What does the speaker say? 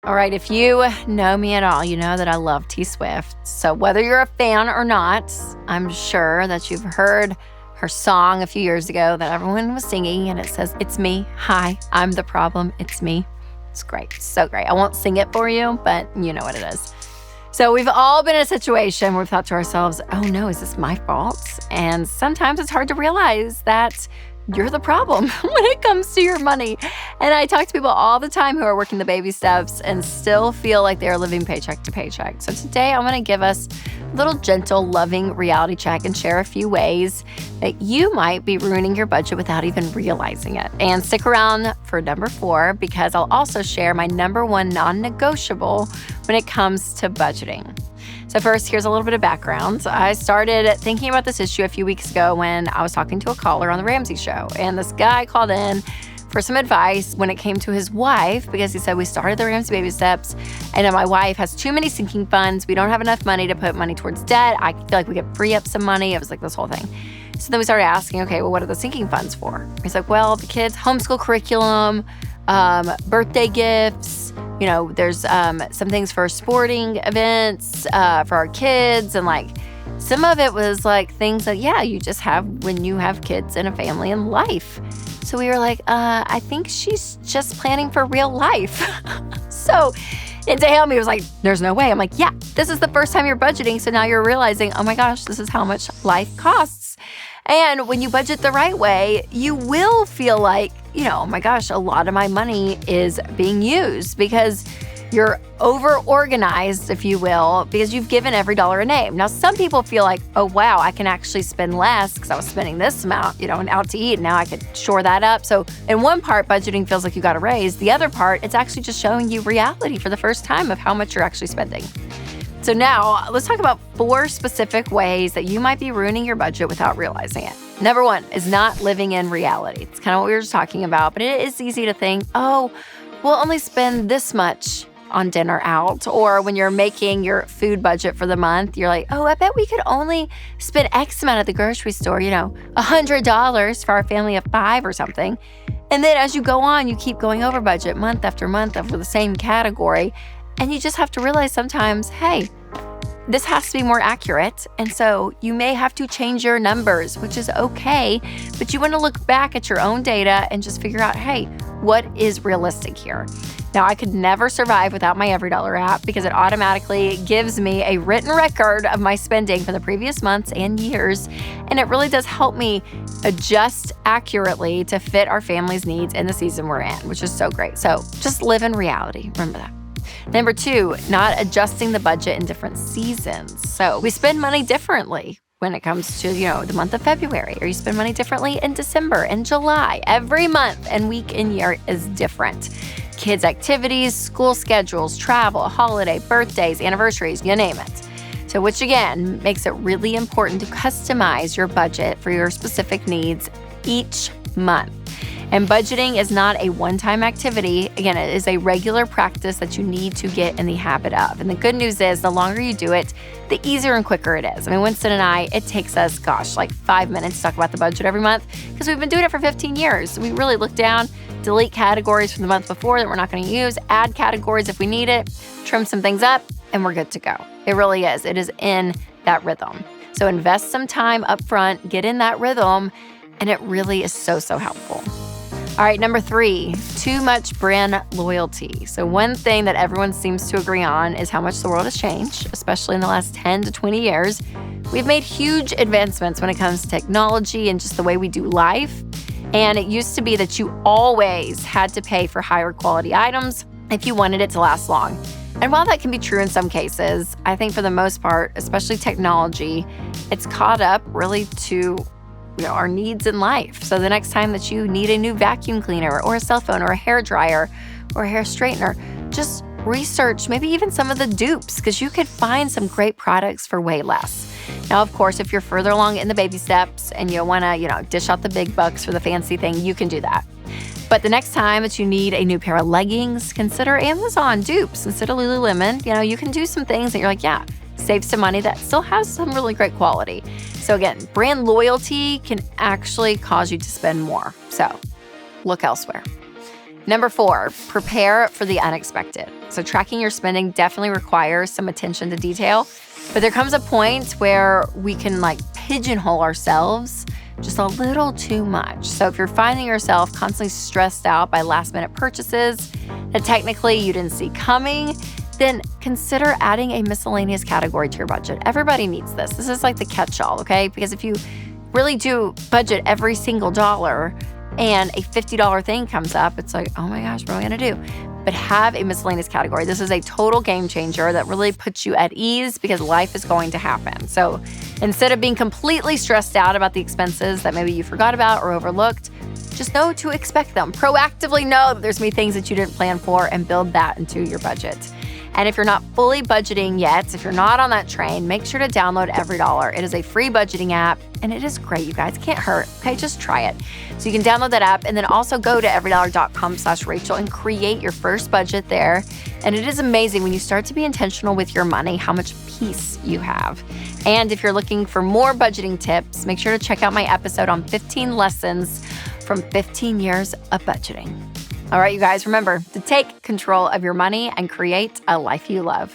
All right, if you know me at all, you know that I love T Swift. So whether you're a fan or not, I'm sure that you've heard her song a few years ago that everyone was singing, and it says, "It's me, hi, I'm the problem, it's me." It's great, so great. I won't sing it for you, but you know what it is. So we've all been in a situation where we've thought to ourselves, oh no, is this my fault? And sometimes it's hard to realize that you're the problem when it comes to your money. And I talk to people all the time who are working the baby steps and still feel like they're living paycheck to paycheck. So today I want to give us a little gentle, loving reality check and share a few ways that you might be ruining your budget without even realizing it. And stick around for number 4, because I'll also share my number 1 non-negotiable when it comes to budgeting. So first, here's a little bit of background. I started thinking about this issue a few weeks ago when I was talking to a caller on the Ramsey show. And this guy called in for some advice when it came to his wife, because he said, we started the Ramsey baby steps, and my wife has too many sinking funds. We don't have enough money to put money towards debt. I feel like we could free up some money. It was like this whole thing. So then we started asking, okay, well, what are the sinking funds for? He's like, well, the kids' homeschool curriculum, birthday gifts, there's some things for sporting events for our kids. And like some of it was like things that, you just have when you have kids and a family and life. So we were like, I think she's just planning for real life. And to him, he was like, there's no way. I'm like, yeah, this is the first time you're budgeting. So now you're realizing, oh my gosh, this is how much life costs. And when you budget the right way, you will feel like, oh my gosh, a lot of my money is being used, because you're over-organized, if you will, because you've given every dollar a name. Now, some people feel like, oh wow, I can actually spend less because I was spending this amount, and out to eat, and now I could shore that up. So in one part, budgeting feels like you got a raise. The other part, it's actually just showing you reality for the first time of how much you're actually spending. So now let's talk about 4 specific ways that you might be ruining your budget without realizing it. Number 1 is not living in reality. It's kind of what we were just talking about, but it is easy to think, oh, we'll only spend this much on dinner out. Or when you're making your food budget for the month, you're like, oh, I bet we could only spend X amount at the grocery store, $100 for our family of 5 or something. And then as you go on, you keep going over budget month after month over the same category. And you just have to realize sometimes, hey, this has to be more accurate. And so you may have to change your numbers, which is okay. But you want to look back at your own data and just figure out, hey, what is realistic here? Now, I could never survive without my EveryDollar app, because it automatically gives me a written record of my spending for the previous months and years. And it really does help me adjust accurately to fit our family's needs in the season we're in, which is so great. So just live in reality. Remember that. Number 2, not adjusting the budget in different seasons. So we spend money differently when it comes to, the month of February, or you spend money differently in December and July. Every month and week and year is different. Kids' activities, school schedules, travel, holiday, birthdays, anniversaries, you name it. So which again makes it really important to customize your budget for your specific needs each month. And budgeting is not a one-time activity. Again, it is a regular practice that you need to get in the habit of. And the good news is the longer you do it, the easier and quicker it is. I mean, Winston and I, it takes us, like 5 minutes to talk about the budget every month, because we've been doing it for 15 years. We really look down, delete categories from the month before that we're not going to use, add categories if we need it, trim some things up, and we're good to go. It really is. It is in that rhythm. So invest some time up front, get in that rhythm, and it really is so, so helpful. All right, number 3, too much brand loyalty. So one thing that everyone seems to agree on is how much the world has changed, especially in the last 10 to 20 years. We've made huge advancements when it comes to technology and just the way we do life. And it used to be that you always had to pay for higher quality items if you wanted it to last long. And while that can be true in some cases, I think for the most part, especially technology, it's caught up really to our needs in life. So the next time that you need a new vacuum cleaner or a cell phone or a hair dryer or a hair straightener, just research maybe even some of the dupes, because you could find some great products for way less. Now, of course, if you're further along in the baby steps and you want to, dish out the big bucks for the fancy thing, you can do that. But the next time that you need a new pair of leggings, consider Amazon dupes instead of Lululemon. You can do some things that you're like, save some money that still has some really great quality. So again, brand loyalty can actually cause you to spend more. So look elsewhere. Number 4, prepare for the unexpected. So tracking your spending definitely requires some attention to detail, but there comes a point where we can pigeonhole ourselves just a little too much. So if you're finding yourself constantly stressed out by last-minute purchases that technically you didn't see coming, then consider adding a miscellaneous category to your budget. Everybody needs this. This is like the catch-all, okay? Because if you really do budget every single dollar and a $50 thing comes up, it's like, oh my gosh, what am I gonna do? But have a miscellaneous category. This is a total game changer that really puts you at ease because life is going to happen. So instead of being completely stressed out about the expenses that maybe you forgot about or overlooked, just know to expect them. Proactively know that there's going to be things that you didn't plan for and build that into your budget. And if you're not fully budgeting yet, if you're not on that train, make sure to download Every Dollar. It is a free budgeting app, and it is great, you guys. It can't hurt, okay? Just try it. So you can download that app, and then also go to everydollar.com/Rachel and create your first budget there. And it is amazing when you start to be intentional with your money, how much peace you have. And if you're looking for more budgeting tips, make sure to check out my episode on 15 lessons from 15 years of budgeting. All right, you guys, remember to take control of your money and create a life you love.